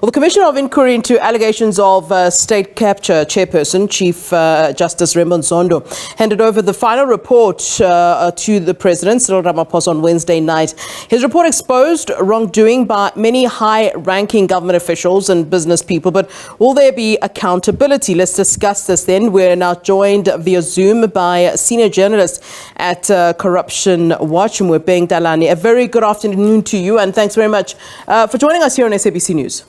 Well, the Commission of Inquiry into allegations of state capture chairperson, Chief Justice Raymond Zondo, handed over the final report to the President, Cyril Ramaphosa, on Wednesday night. His report exposed wrongdoing by many high-ranking government officials and business people, but will there be accountability? Let's discuss this then. We're now joined via Zoom by senior journalist at Corruption Watch Moepeng Talane. A very good afternoon to you, and thanks very much for joining us here on SABC News.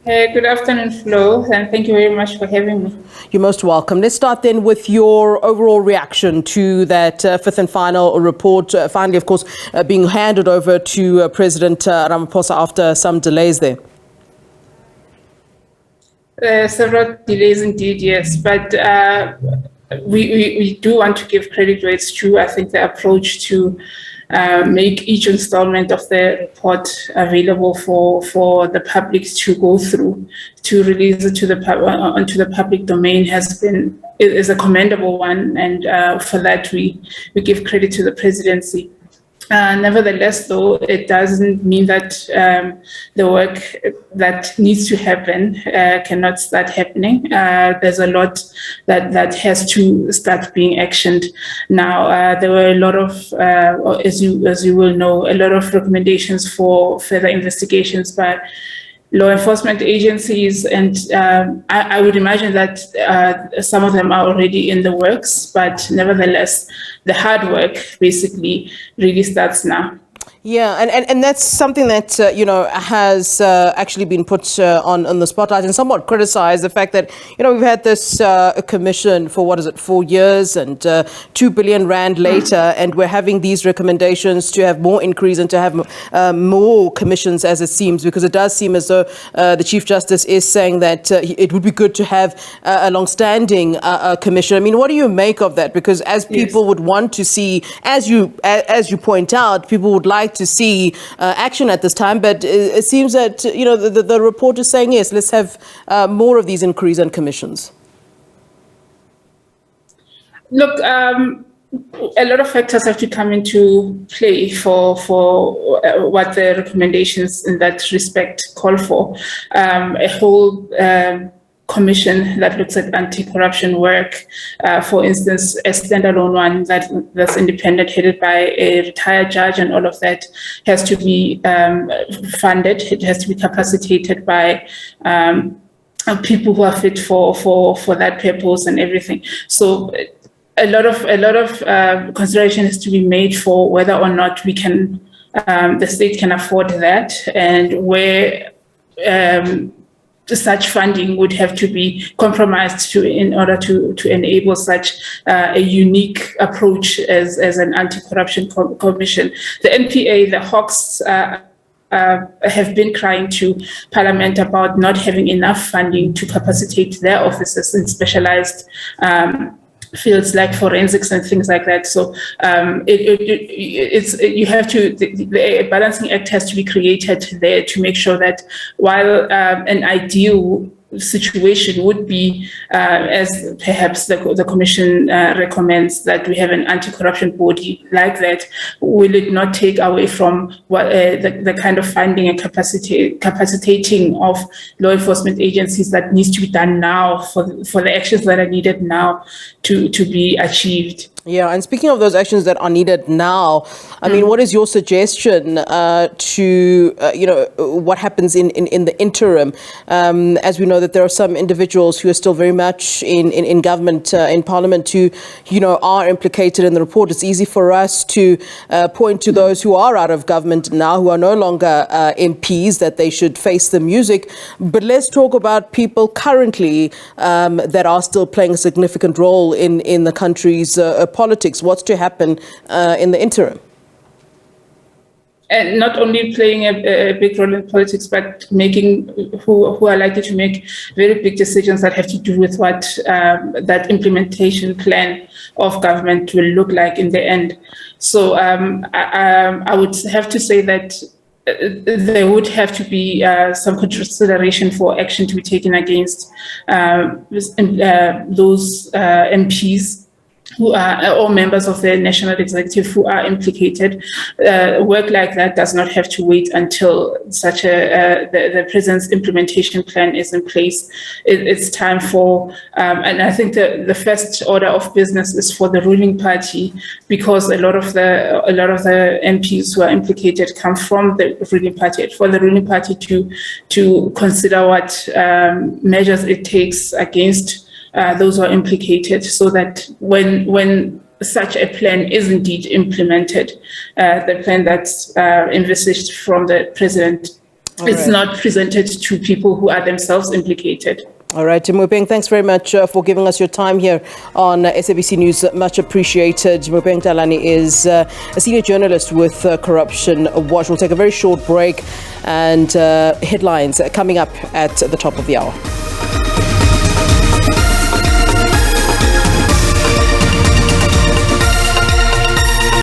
Good afternoon, Flo, and thank you very much for having me. You're most welcome. Let's start then with your overall reaction to that fifth and final report, finally, of course, being handed over to President Ramaphosa after some delays there. Several delays indeed, yes, but we do want to give credit where it's due. I think the approach to make each installment of the report available for the public to go through, to release it to onto the public domain is a commendable one, and for that we give credit to the presidency. Nevertheless, though, it doesn't mean that the work that needs to happen cannot start happening. There's a lot that has to start being actioned now. There were a lot of, as you will know, a lot of recommendations for further investigations by law enforcement agencies, and I would imagine that some of them are already in the works, but nevertheless, the hard work basically really starts now. Yeah, and that's something that, has actually been put on the spotlight and somewhat criticized, the fact that, we've had this commission for, 4 years, and 2 billion rand later, and we're having these recommendations to have more increase and to have more commissions, as it seems, because it does seem as though the Chief Justice is saying that it would be good to have a long-standing commission. I mean, what do you make of that? Because as people would want to see, as you point out, people would like to see action at this time, but it seems that the report is saying yes, let's have more of these inquiries and commissions. Look, a lot of factors have to come into play for what the recommendations in that respect call for. A whole commission that looks at anti-corruption work, for instance, a standalone one that's independent, headed by a retired judge, and all of that has to be funded. It has to be capacitated by people who are fit for that purpose and everything. So a lot of consideration has to be made for whether or not we can, the state can afford that, and where such funding would have to be compromised in order to enable such a unique approach as an anti-corruption commission. The NPA, the Hawks, have been crying to Parliament about not having enough funding to capacitate their officers in specialized fields like forensics and things like that. So you have to, the balancing act has to be created there to make sure that while an ideal situation would be, as perhaps the Commission recommends, that we have an anti-corruption body like that, will it not take away from what the kind of funding and capacitating of law enforcement agencies that needs to be done now for the actions that are needed now to be achieved? Yeah, and speaking of those actions that are needed now, I mean, what is your suggestion to, what happens in the interim? As we know that there are some individuals who are still very much in government, in Parliament, who, are implicated in the report. It's easy for us to point to those who are out of government now, who are no longer MPs, that they should face the music. But let's talk about people currently that are still playing a significant role in the country's politics. What's to happen in the interim? And not only playing a big role in politics, but making who are likely to make very big decisions that have to do with what that implementation plan of government will look like in the end. So I would have to say that there would have to be some consideration for action to be taken against those MPs who are, or members of the national executive who are implicated. Work like that does not have to wait until such the president's implementation plan is in place. It's time for, and I think the first order of business is for the ruling party, because a lot of the MPs who are implicated come from the ruling party. For the ruling party to consider what measures it takes against those who are implicated, so that when such a plan is indeed implemented, the plan that's envisaged from the president is not presented to people who are themselves implicated. All right, Moepeng, thanks very much for giving us your time here on SABC News. Much appreciated. Moepeng Talane is a senior journalist with Corruption Watch. We'll take a very short break, and headlines coming up at the top of the hour.